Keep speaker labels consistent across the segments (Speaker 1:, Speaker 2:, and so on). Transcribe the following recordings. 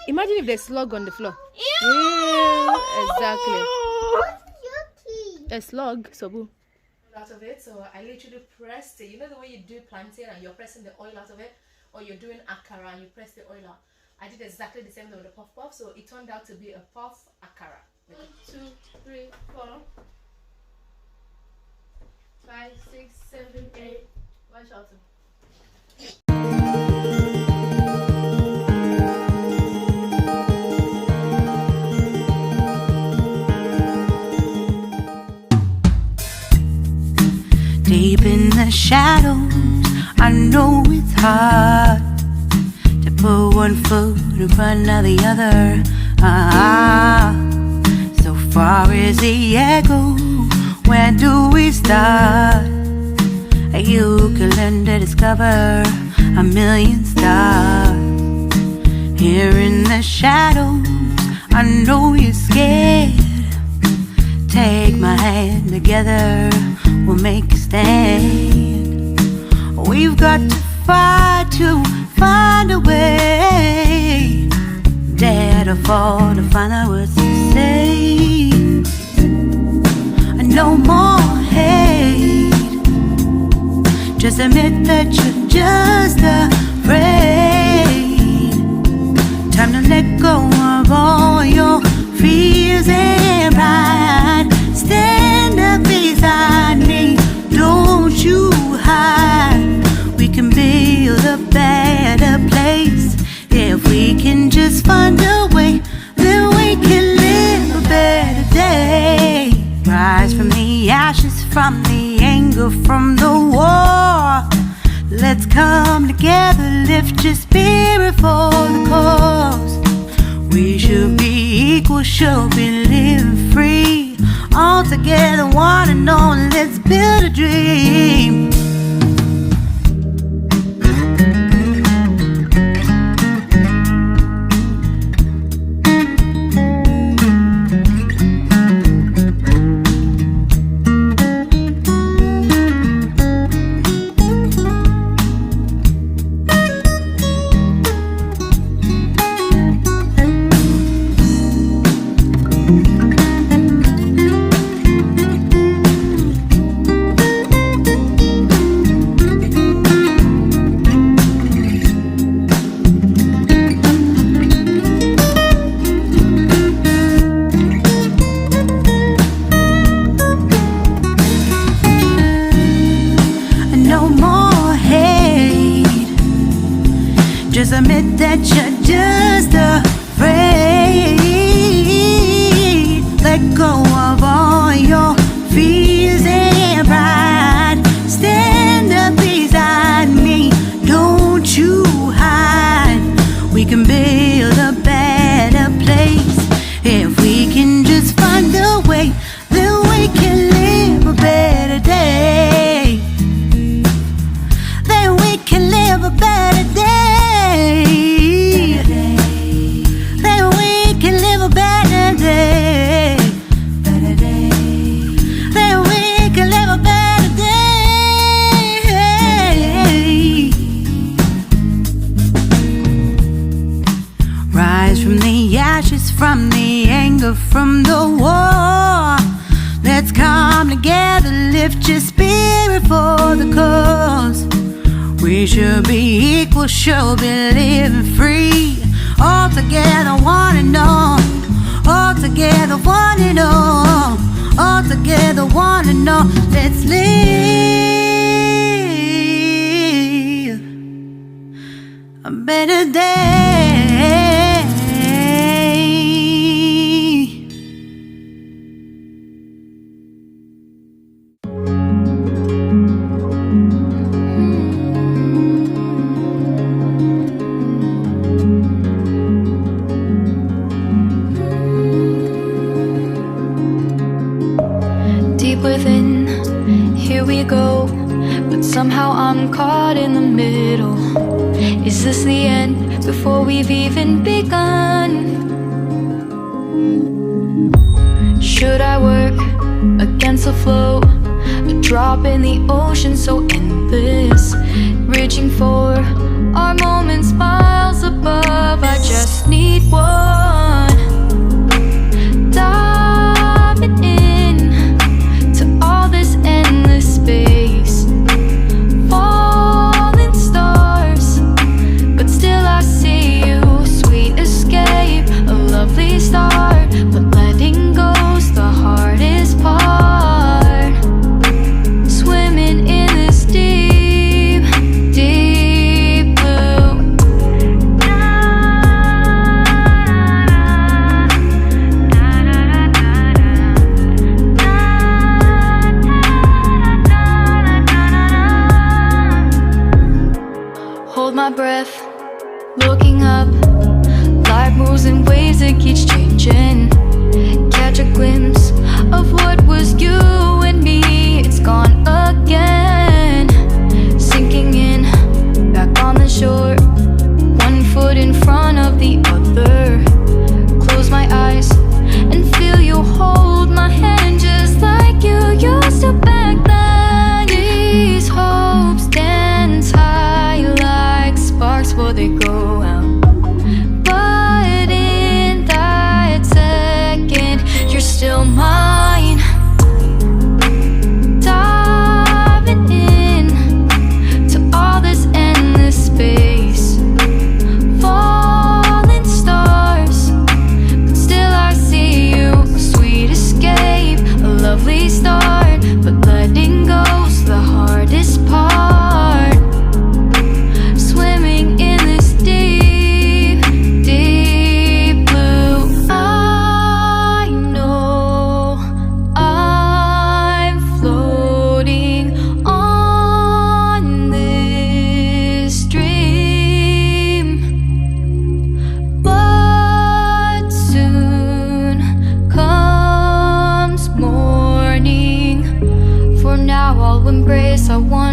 Speaker 1: Imagine if there's slug on the floor. Yeah, exactly. A slug, Sobu. Out of it, so I literally pressed it. You know the way you do plantain and you're pressing the oil out of it, or you're doing akara and you press the oil out. I did exactly the same thing with the puff puff, so it turned out to be a puff akara. 1, 2, 3, 4, 5, 6, 7, 8. One shot.
Speaker 2: Deep in the shadows, I know it's hard to put one foot in front of the other. So far as the echo, where do we start? You can learn to discover a million stars. Here in the shadows, I know you're scared. Take my hand, together we'll make a stand. We've got to fight to find a way. Dare to fall to find out what to say. No more hate. Just admit that you're just afraid. Time to let go of all your fears and pride. Stand up beside me, don't you hide. We can build a better place. If we can just find a way, then we can live a better day. Rise from the ashes, from the anger, from the war. Let's come together, lift your spirit for the cause. We should be equal, should be living free. All together, one and all, let's build a dream. Just admit that you're just afraid. Let go of all your fears and pride. Stand up beside me, don't you hide. We can build a better place. If we can just find a way, then we can live a better day. Then we can live a better day. Then we can live a better day. Better day. Then we can live a better day. Rise from the ashes, from the anger, from the war. Let's come together, lift your spirit for the cause. We should be equal, should be living free. All together, one and all. All together, one and all. All together, one and all. Let's live a better day.
Speaker 3: Within, here we go, but somehow I'm caught in the middle. Is this the end before we've even begun? Should I work against the flow? A drop in the ocean so endless, reaching for our moments miles above. I just need one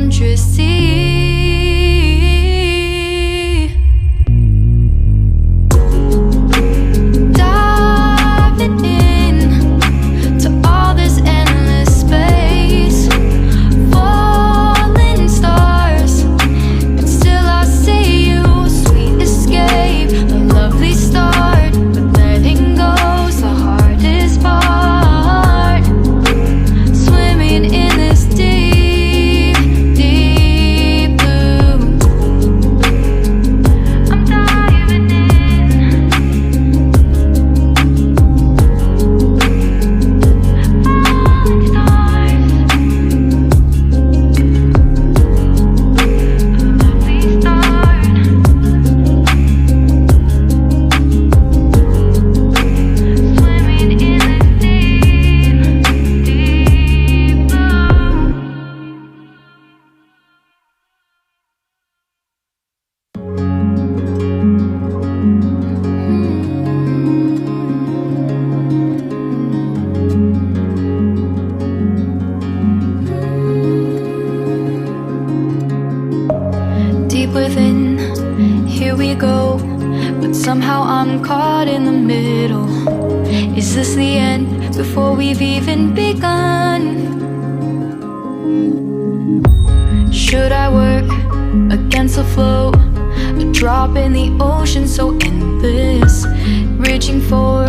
Speaker 3: fantasy. Diving in to all this endless space, falling stars, but still I see you. Sweet escape, a lovely start, but letting go's the hardest part. Swimming in this deep, deep blue. I'm diving in, falling stars, a lovely start. Swimming in this deep, deep blue. Deep within, here we go, but somehow I'm caught in the middle. Is this the end before we've even begun? Should I work against the flow? A drop in the ocean so endless, reaching for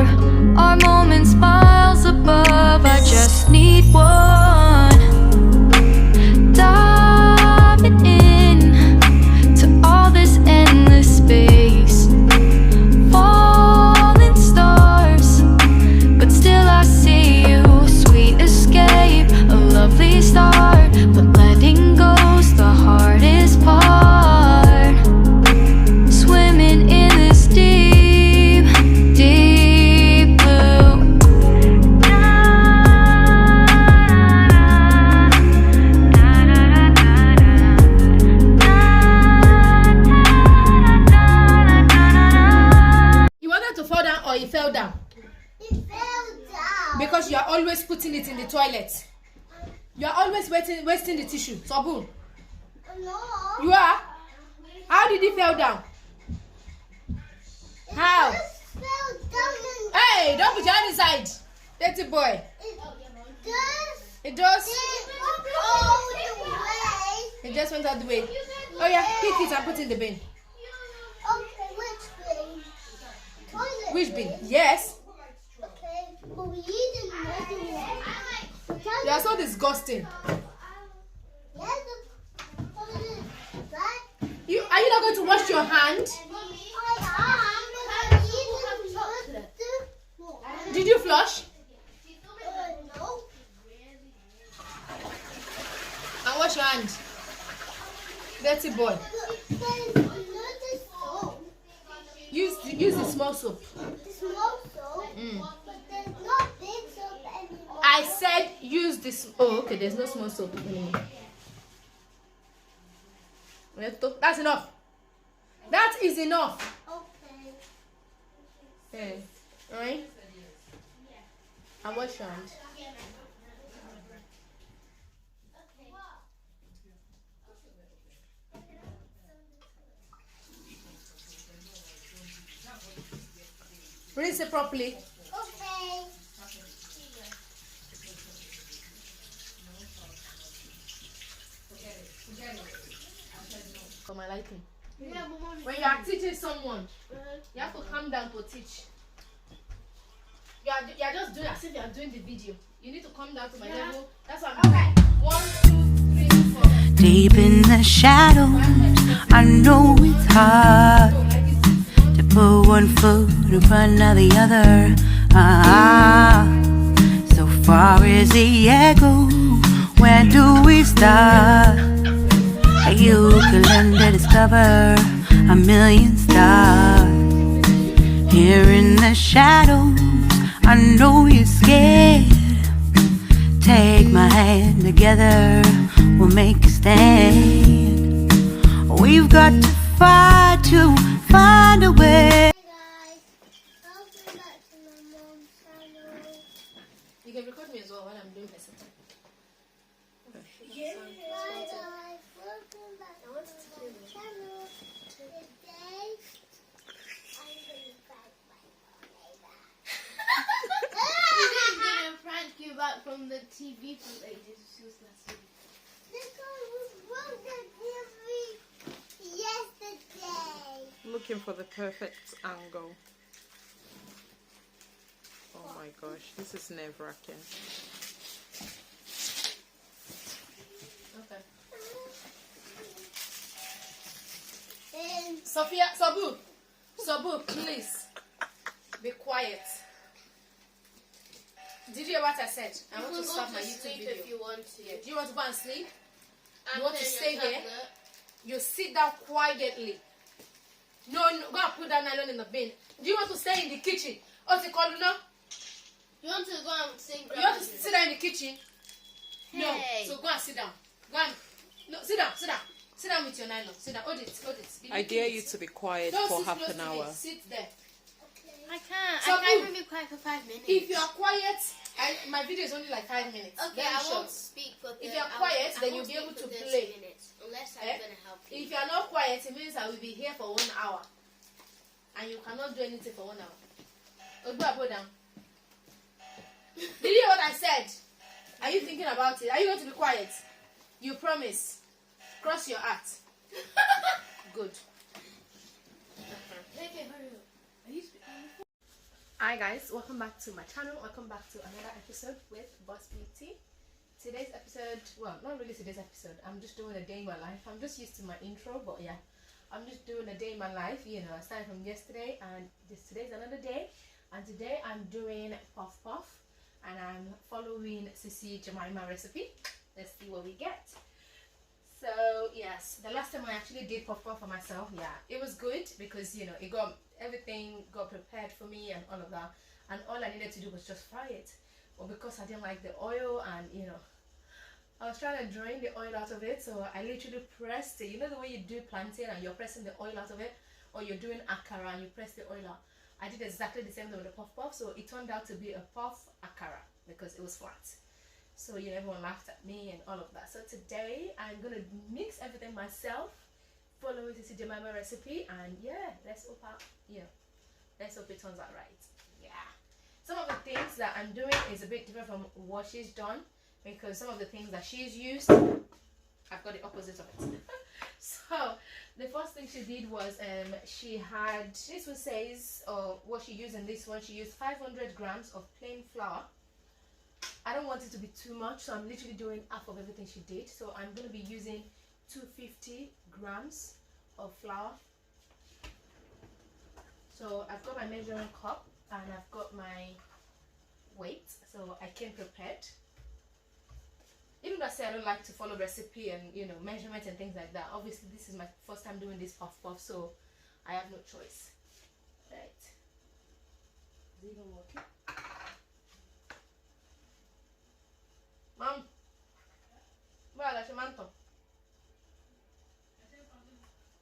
Speaker 3: our moments miles above. I just need one. Diving in to all this endless space, falling stars, but still I see you. Sweet escape, a lovely start, but letting go's the hardest part. Swimming in this deep, deep blue.
Speaker 1: You wanted to fall down or you fell down?
Speaker 4: It fell down.
Speaker 1: Because you are always putting it in the toilet. You are always wasting the tissue. Sabu,
Speaker 4: No.
Speaker 1: you are? How did he fall down? How?
Speaker 4: It fell down and
Speaker 1: Hey, don't put your hand inside. Dirty boy.
Speaker 4: it
Speaker 1: It
Speaker 4: just
Speaker 1: does.
Speaker 4: went all the way.
Speaker 1: It just went out the way. Oh yeah, pick it and put it in the bin.
Speaker 4: Okay, which bin? Toilet
Speaker 1: Which bin? Yes.
Speaker 4: Okay, but we need another one.
Speaker 1: You are so disgusting.
Speaker 4: Yes, the toilet is back.
Speaker 1: Are you not going to wash your hand?
Speaker 4: I need another one.
Speaker 1: Did you flush?
Speaker 4: No.
Speaker 1: And wash your hand. Dirty boy.
Speaker 4: There's another soap.
Speaker 1: Use the small soap.
Speaker 4: The small soap. But there's no big soap anymore.
Speaker 1: I said use this. Oh, okay. There's no small soap anymore. That's enough. That is enough.
Speaker 4: Okay.
Speaker 1: Okay. Alright. And wash your hand. Rinse it properly.
Speaker 4: Okay.
Speaker 1: For my liking. When you are teaching someone, you have to calm down to teach. You are just doing as if you are doing the video. You need to come down to my level. That's why I'm okay. 1, 2, 3, 4.
Speaker 2: Deep in the shadows, I know it's hard to put one foot in front of the other. So far is the echo. Where do we start? You can learn to discover a million stars. Here in the shadows, I know you're scared. Take my hand, together we'll make a stand. We've got to fight to find a way.
Speaker 4: Hey guys, welcome back to my mom's channel.
Speaker 1: You can record me as well when I'm doing this.
Speaker 4: Bye guys.
Speaker 5: TV for ages. She was not TV.
Speaker 4: This one was broke the TV yesterday.
Speaker 6: Looking for the perfect angle. Oh my gosh, this is nerve-wracking.
Speaker 1: Okay.
Speaker 4: And
Speaker 1: Sophia, Sabu, please be quiet. Did you hear what I said? I want to stop my YouTube video.
Speaker 5: If you want to.
Speaker 1: Yeah. Do you want to go and sleep?
Speaker 5: And
Speaker 1: You want to
Speaker 5: then
Speaker 1: stay
Speaker 5: your
Speaker 1: here?
Speaker 5: tablet.
Speaker 1: You sit down quietly. No, go and put that nylon in the bin. Do you want to stay in the kitchen? Oh, they call you now?
Speaker 5: You want to go and sing?
Speaker 1: You want to sit down in the kitchen? No.
Speaker 5: Hey.
Speaker 1: So go and sit down. Go and no, sit down. Sit down with your nylon. Sit down. Hold it.
Speaker 6: I dare you to be quiet
Speaker 1: Don't
Speaker 6: for
Speaker 1: sit
Speaker 6: half
Speaker 1: close
Speaker 6: an
Speaker 1: to me.
Speaker 6: hour.
Speaker 1: Sit there.
Speaker 5: I can't.
Speaker 1: So
Speaker 5: I can't
Speaker 1: who?
Speaker 5: even be quiet for 5 minutes.
Speaker 1: If you are quiet, my video is only like 5 minutes.
Speaker 5: Okay,
Speaker 1: Very
Speaker 5: I
Speaker 1: short.
Speaker 5: won't speak for.
Speaker 1: If you're quiet, then you'll be able to play.
Speaker 5: Minutes, unless
Speaker 1: Eh?
Speaker 5: I'm gonna help you.
Speaker 1: If you are not quiet, it means I will be here for 1 hour, and you cannot do anything for 1 hour. Go down. Did you hear what I said? Are you thinking about it? Are you going to be quiet? You promise. Cross your heart. Good.
Speaker 5: Okay, hurry up. Are you speaking?
Speaker 1: Hi guys, welcome back to my channel. Welcome back to another episode with Boss Beauty. Today's episode, well, not really today's episode. I'm just doing a day in my life. I'm just used to my intro, but yeah, I'm just doing a day in my life. You know, I started from yesterday, and today's another day. And today I'm doing puff puff, and I'm following Sisijemimahrecipe recipe. Let's see what we get. So yes, the last time I actually did puff puff for myself, yeah, it was good because you know everything got prepared for me and all of that, and all I needed to do was just fry it. But because I didn't like the oil, and you know, I was trying to drain the oil out of it, so I literally pressed it. You know the way you do plantain and you're pressing the oil out of it, or you're doing akara and you press the oil out. I did exactly the same thing with the puff puff, so it turned out to be a puff akara because it was flat. So you know, everyone laughed at me and all of that. So today I'm gonna mix everything myself, following Sisijemimahrecipe recipe, and yeah, let's hope it turns out right. Yeah. Some of the things that I'm doing is a bit different from what she's done, because some of the things that she's used, I've got the opposite of it. So the first thing she did was she had, this one says, what she used in this one, she used 500 grams of plain flour. I don't want it to be too much, so I'm literally doing half of everything she did. So I'm going to be using 250 grams of flour. So I've got my measuring cup and I've got my weight, so I came prepared. Even though I say I don't like to follow recipe and you know measurements and things like that, obviously this is my first time doing this puff puff, so I have no choice. Right? Is it even working? Mom, well, that's your mantle.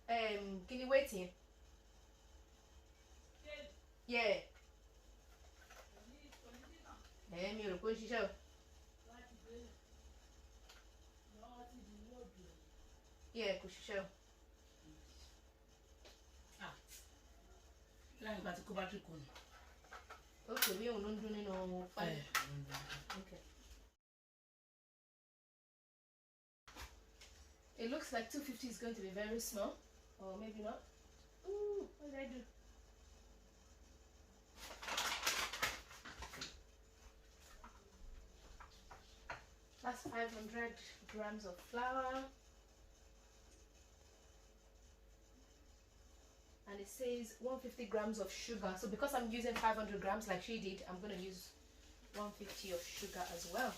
Speaker 1: Can you wait here? Yeah. Me will push you. Yeah, push you. Okay, we don't do no fire. Okay. It looks like 250 is going to be very small, or maybe not. Ooh, what did I do? That's 500 grams of flour. And it says 150 grams of sugar. So because I'm using 500 grams like she did, I'm going to use 150 of sugar as well.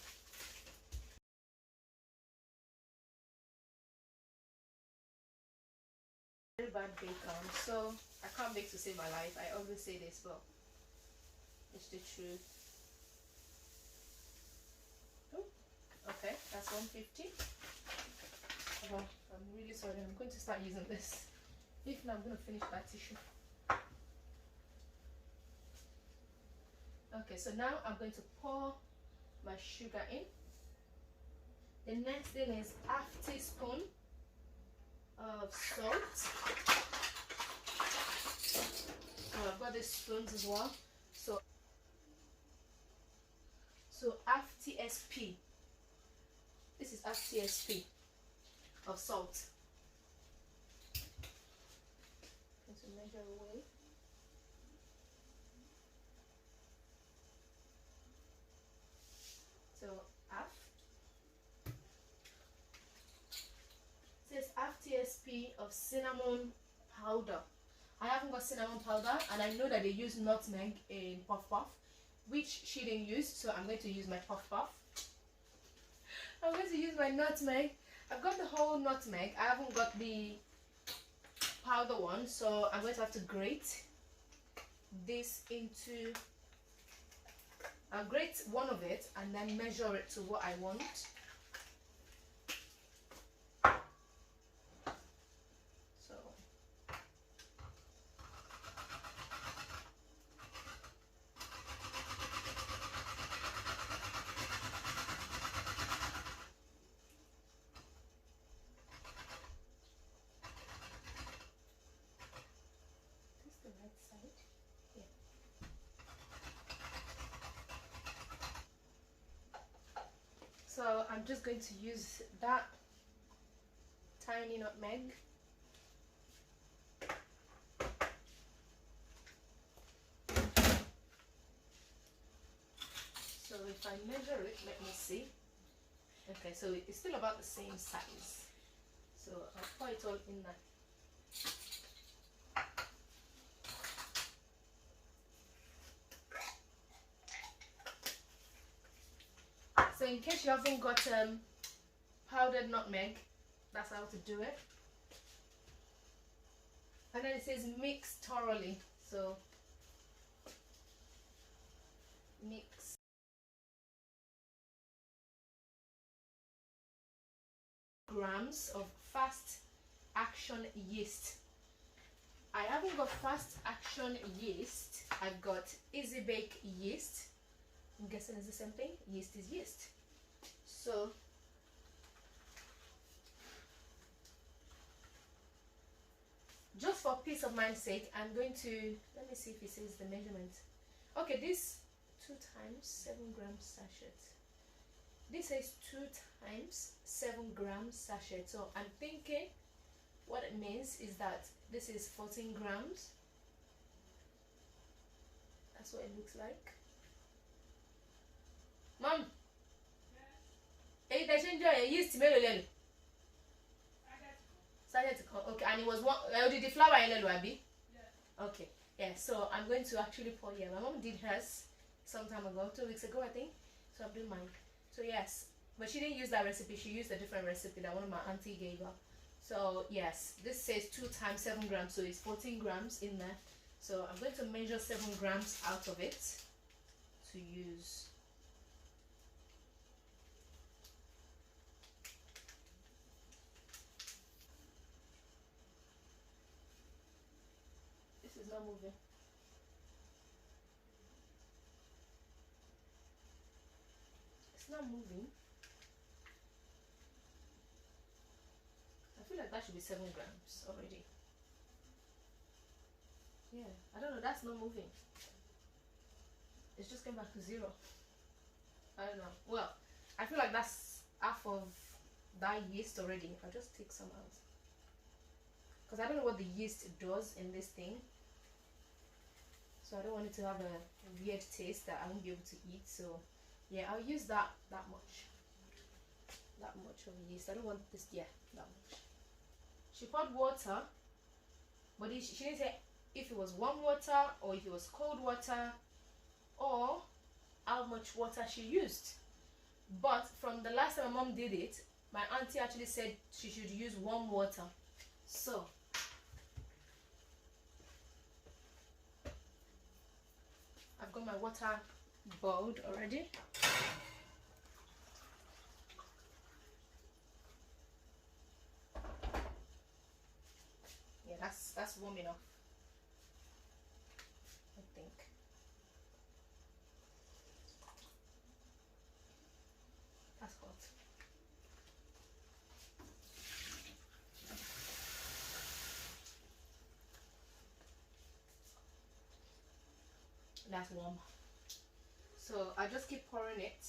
Speaker 1: Very bad baker, so I can't bake to save my life. I always say this, but it's the truth. Oh, okay, that's 150. Oh, I'm really sorry. I'm going to start using this. If not, I'm going to finish my tissue. Okay, so now I'm going to pour my sugar in. The next thing is half teaspoon of salt. Oh, I've got these spoons as well. So half TSP This is half TSP of salt. Going to measure away. So half. It says half TSP of cinnamon powder. I haven't got cinnamon powder, and I know that they use nutmeg in Puff Puff, which she didn't use, so I'm going to use my Puff Puff. I'm going to use my nutmeg. I've got the whole nutmeg. I haven't got the powder one, so I'm going to have to grate this into. I'll grate one of it and then measure it to what I want. So is this the right side? Yeah. So I'm just going to use that tiny nutmeg. So if I measure it, let me see. Okay, so it's still about the same size. So I'll pour it all in there. So in case you haven't got powdered nutmeg, that's how to do it. And then it says mix thoroughly. So mix. Grams of fast action yeast. I haven't got fast action yeast. I've got easy bake yeast. I'm guessing it's the same thing. Yeast is yeast. So just for peace of mind's sake, I'm going to, let me see if it says the measurement. Okay, this 2 times 7 grams sachet. This says 2 times 7 grams sachet. So I'm thinking what it means is that this is 14 grams. That's what it looks like. Mom, hey, enjoy yeast melon. Okay, and it was one. Did the flour in the Abi? Yeah. Okay, yeah. So I'm going to actually pour here. My mom did hers some time ago, 2 weeks ago, I think. So I'm doing mine. So yes, but she didn't use that recipe. She used a different recipe that one of my auntie gave her. So yes, this says 2 times 7 grams, so it's 14 grams in there. So I'm going to measure 7 grams out of it to use. This is not moving. It's not moving. I feel like that should be 7 grams already. Yeah, I don't know, that's not moving. It's just came back to 0. I don't know. Well, I feel like that's half of that yeast already. I'll just take some out. Because I don't know what the yeast does in this thing. So I don't want it to have a weird taste that I won't be able to eat. So yeah, I'll use that much. That much of yeast. I don't want this, yeah, that much. She poured water, but she didn't say if it was warm water or if it was cold water or how much water she used. But from the last time my mom did it, my auntie actually said she should use warm water. So I've got my water boiled already. Yeah, that's warm enough, I think. That's hot. That's warm. So I just keep pouring it.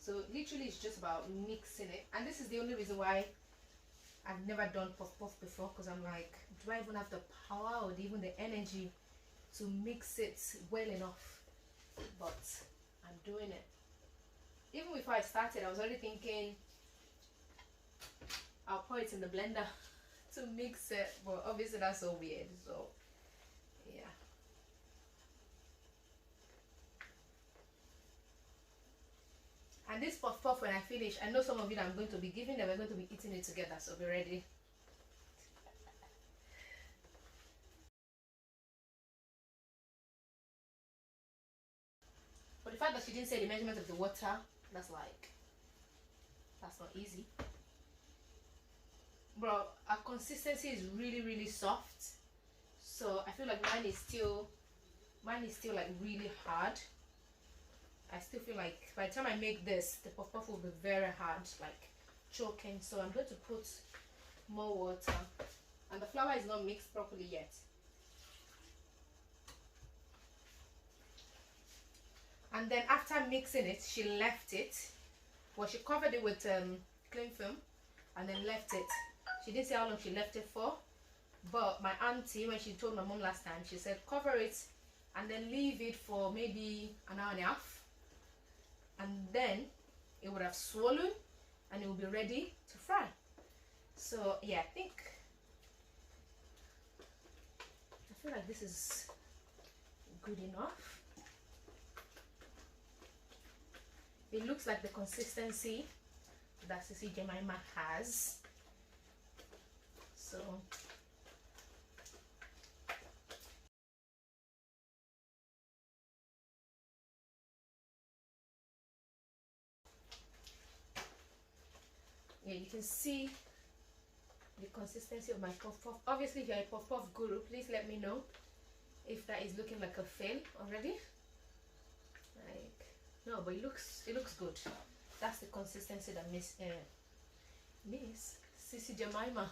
Speaker 1: So literally it's just about mixing it, and this is the only reason why I've never done puff puff before, because I'm like, do I even have the power or even the energy to mix it well enough? But I'm doing it. Even before I started, I was already thinking I'll pour it in the blender to mix it, but obviously that's so weird, so yeah. And this puff puff, when I finish, I know some of it I'm going to be giving them, we're going to be eating it together, so be ready. But the fact that she didn't say the measurement of the water, that's not easy. Bro, our consistency is really soft, so I feel like mine is still like really hard. I still feel like by the time I make this, the puff puff will be very hard, like choking. So I'm going to put more water, and the flour is not mixed properly yet. And then after mixing it, she left it. Well, she covered it with cling film and then left it. She didn't say how long she left it for, but my auntie, when she told my mom last time, she said cover it and then leave it for maybe an hour and a half, and then it would have swollen and it will be ready to fry. So yeah, I feel like this is good enough. It looks like the consistency that Sisijemimah has. So yeah, you can see the consistency of my puff puff. Obviously, if you're a puff puff guru, please let me know if that is looking like a fail already. Like, no, but it looks good. That's the consistency that Miss Sisijemimah,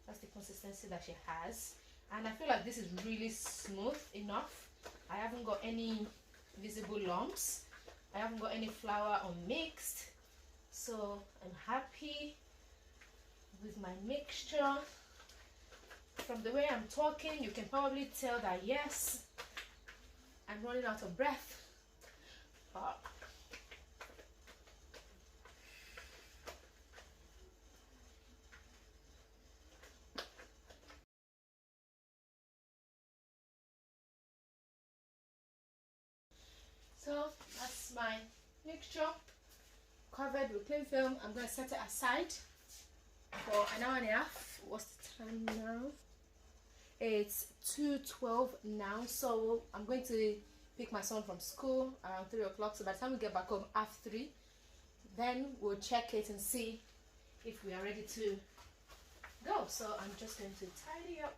Speaker 1: that's the consistency that she has. And I feel like this is really smooth enough. I haven't got any visible lumps. I haven't got any flour unmixed. So I'm happy with my mixture. From the way I'm talking, you can probably tell that yes, I'm running out of breath. But so that's my mixture covered with cling film. I'm going to set it aside for an hour and a half. What's the time now? It's 2:12 now, so I'm going to pick my son from school around 3 o'clock. So by the time we get back home after 3, then we'll check it and see if we are ready to go. So I'm just going to tidy up.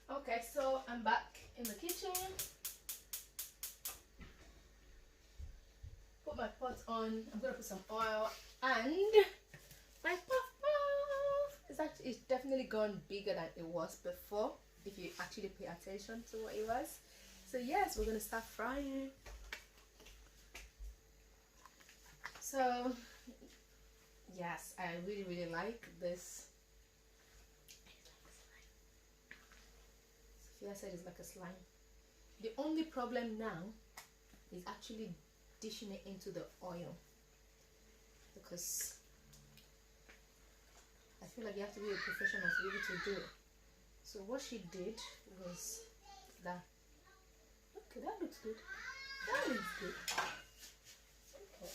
Speaker 1: Okay, so I'm back in the kitchen. Put my pot on. I'm gonna put some oil, and my puff puff it's definitely gone bigger than it was before, if you actually pay attention to what it was. So yes, we're gonna start frying. So yes, I really like this. Sophia said it's like a slime. The only problem now is actually dishing it into the oil, because I feel like you have to be a professional to be able to do it. So what she did was that. Okay, that looks good. That looks good. Okay.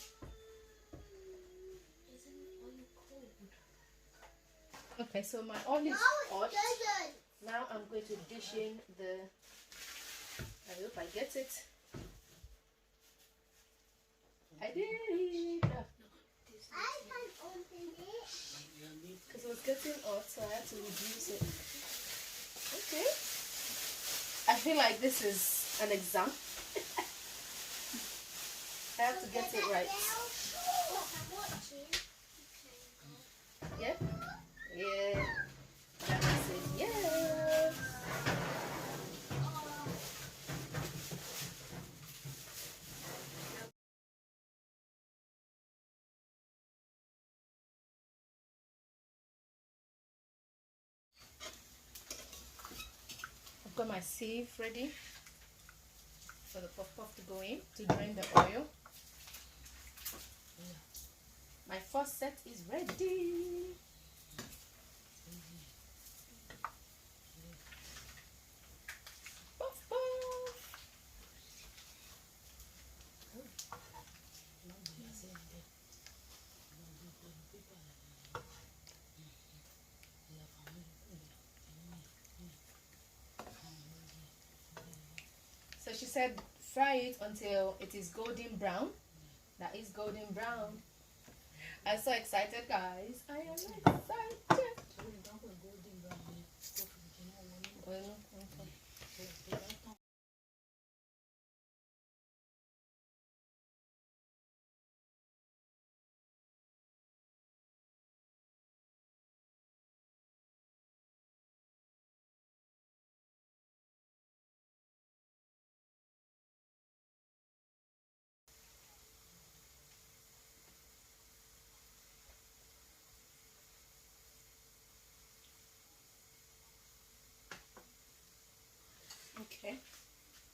Speaker 1: Okay, so my oil is hot. Now I'm going to dish in the. I hope I get it. I did it!
Speaker 4: I can open it.
Speaker 1: Because it was getting hot, so I had to reduce it. Okay. I feel like this is an exam. I have to get it right. Yeah? Yeah. Grandma says yes. I've got my sieve ready for the puff puff to go in to drain the oil. My first set is ready. Puff puff. So she said fry it until it is golden brown. That is golden brown. I'm so excited, guys. I am excited. Okay,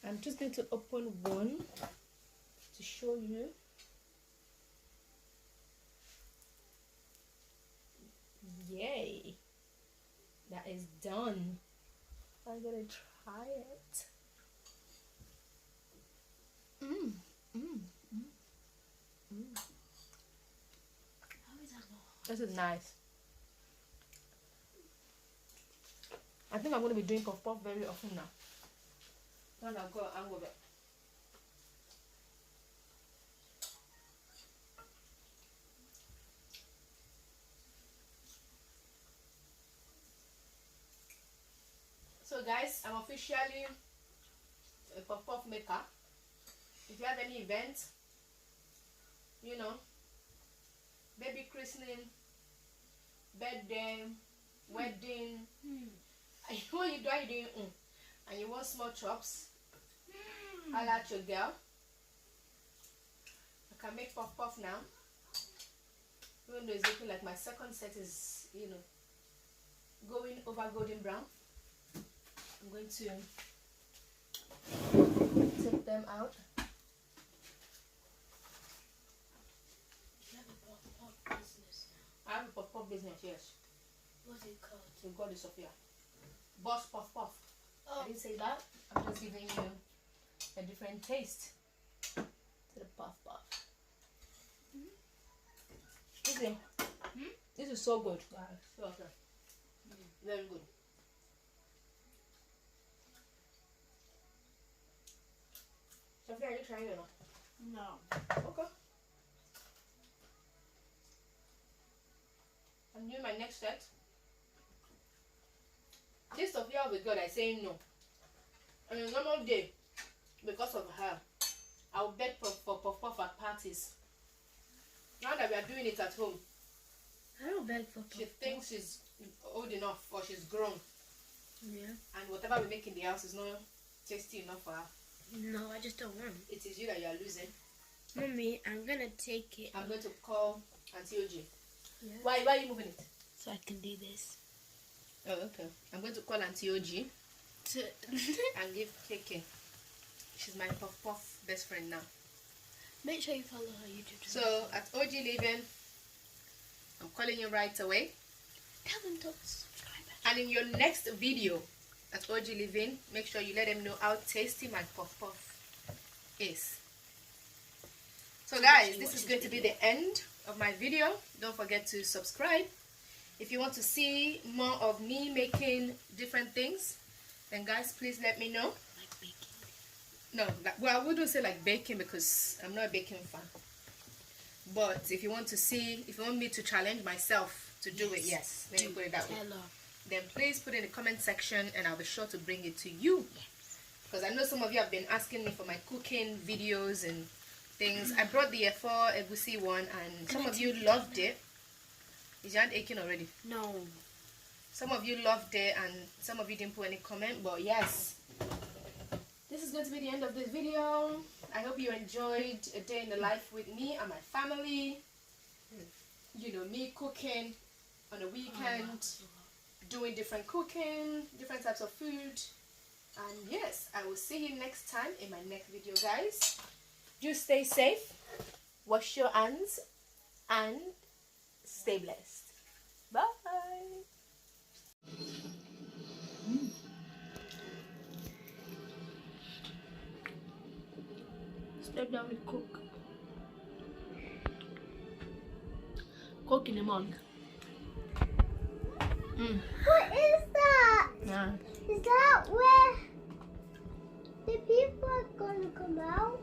Speaker 1: I'm just going to open one to show you. Yay, that is done. I'm gonna try it. This is nice. I think I'm going to be doing puff puff very often now. Now that I've got an angle of it. So guys, I'm officially a puff puff maker. If you have any event, you know, baby christening, birthday, wedding, and what you doing, and you want small chops, holla at your girl. I can make puff puff now. Even though it's looking like my second set is, you know, going over golden brown. I'm going to take them out.
Speaker 5: You have a puff puff business now.
Speaker 1: I have a puff puff business, yes.
Speaker 5: What's it called?
Speaker 1: So God is Sophia. Boss puff puff.
Speaker 5: Oh.
Speaker 1: I didn't say that. I'm just giving you a different taste to the puff puff. This is so good. Wow, so okay. Very good. Sophia, are you trying or not?
Speaker 5: No.
Speaker 1: Okay. I'm doing my next set. This Sophia will be good. I say no. On a normal day, because of her, I'll beg for puff puff at parties. Now that we are doing it at home,
Speaker 5: I don't beg for puff
Speaker 1: she thinks she's old enough or she's grown,
Speaker 5: Yeah.
Speaker 1: and whatever we make in the house is not tasty enough for her.
Speaker 5: No, I just don't want it.
Speaker 1: It is you that you are losing.
Speaker 5: Mommy, I'm gonna take it.
Speaker 1: I'm going to call Auntie OG.
Speaker 5: Yeah.
Speaker 1: Why are you moving it?
Speaker 5: So I can do this.
Speaker 1: Oh, okay. I'm going to call Auntie OG and give KK. She's my puff puff best friend now.
Speaker 5: Make sure you follow her YouTube channel.
Speaker 1: So at OG Living, I'm calling you right away.
Speaker 5: Tell them to subscribe.
Speaker 1: And in your next video at OG Living, make sure you let them know how tasty my puff puff is. So guys, this is going to be the end of my video. Don't forget to subscribe. If you want to see more of me making different things, then guys, please let me know.
Speaker 5: Like baking.
Speaker 1: No, well, I wouldn't say like baking because I'm not a baking fan. But if you want to see, if you want me to challenge myself to do it, yes, let me put it that way.
Speaker 5: Hello.
Speaker 1: Then please put it in the comment section and I'll be sure to bring it to you. Because I know some of you have been asking me for my cooking videos and things. I brought the Efo Egusi one and some of you loved it. Is your hand aching already?
Speaker 5: No.
Speaker 1: Some of you loved it and some of you didn't put any comment, but yes. This is going to be the end of this video. I hope you enjoyed a day in the life with me and my family. You know, me cooking on a weekend, doing different cooking, different types of food. And yes, I will see you next time in my next video, guys. Do stay safe, wash your hands, and stay blessed. Bye.
Speaker 5: Step down and cook. Cook in a mug.
Speaker 4: What is that?
Speaker 1: Yeah.
Speaker 4: Is that where the people are gonna come out?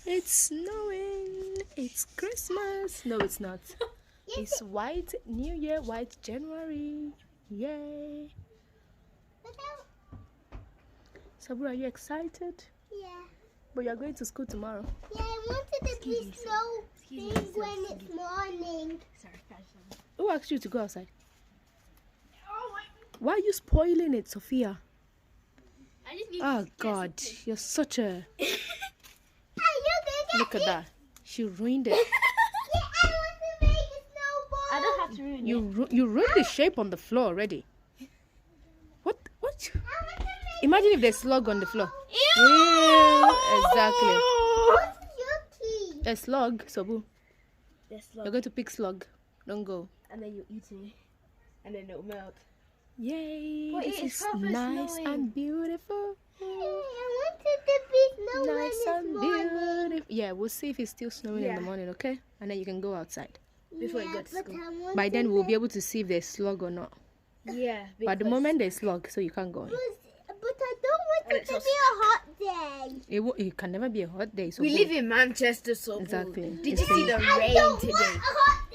Speaker 1: It's snowing. It's Christmas. No, it's not. It's white New Year, white January. Yay.
Speaker 4: Look out.
Speaker 1: Sabura, are you excited?
Speaker 4: Yeah.
Speaker 1: But you're going to school tomorrow.
Speaker 4: Yeah, I wanted to be so big when it's morning.
Speaker 1: Who asked you to go outside? Why are you spoiling it, Sophia?
Speaker 5: I just need
Speaker 1: Oh God, you're such a...
Speaker 4: Are you
Speaker 1: Look at that. She ruined it.
Speaker 4: Yeah, I want to make a snowball.
Speaker 5: I don't have to ruin it.
Speaker 1: You ruined the shape on the floor already. What?
Speaker 4: I want to make
Speaker 1: Imagine if there's slug on the floor. Ew, exactly.
Speaker 4: What's your tea?
Speaker 1: A slug, Sobu.
Speaker 5: That's
Speaker 1: You're going to pick slug. Don't go.
Speaker 5: and then you eat it, and then it'll melt.
Speaker 1: Yay!
Speaker 5: But
Speaker 1: This
Speaker 5: it's
Speaker 1: is
Speaker 5: proper
Speaker 1: nice
Speaker 5: snowing.
Speaker 1: and beautiful.
Speaker 4: I wanted to be snow
Speaker 1: Nice
Speaker 4: when
Speaker 1: and
Speaker 4: it's morning.
Speaker 1: beautiful. Yeah, we'll see if it's still snowing in the
Speaker 5: Yeah.
Speaker 1: morning, okay? And then you can go outside.
Speaker 5: Before you go to
Speaker 4: but
Speaker 5: school.
Speaker 4: I want
Speaker 1: By
Speaker 4: to
Speaker 1: then, we'll
Speaker 4: make-
Speaker 1: be able to see if there's slug or not.
Speaker 5: Yeah.
Speaker 1: But at the moment, there's slug, so you can't go in.
Speaker 4: But I don't want
Speaker 5: And
Speaker 4: it
Speaker 5: it's
Speaker 4: to
Speaker 5: also-
Speaker 4: be a hot day.
Speaker 1: It can never be a hot day. So
Speaker 5: we live in Manchester, so
Speaker 1: Exactly.
Speaker 5: Did
Speaker 1: It's
Speaker 5: you see
Speaker 1: the-
Speaker 5: the
Speaker 4: I
Speaker 5: rain
Speaker 4: don't
Speaker 5: today?
Speaker 4: want a hot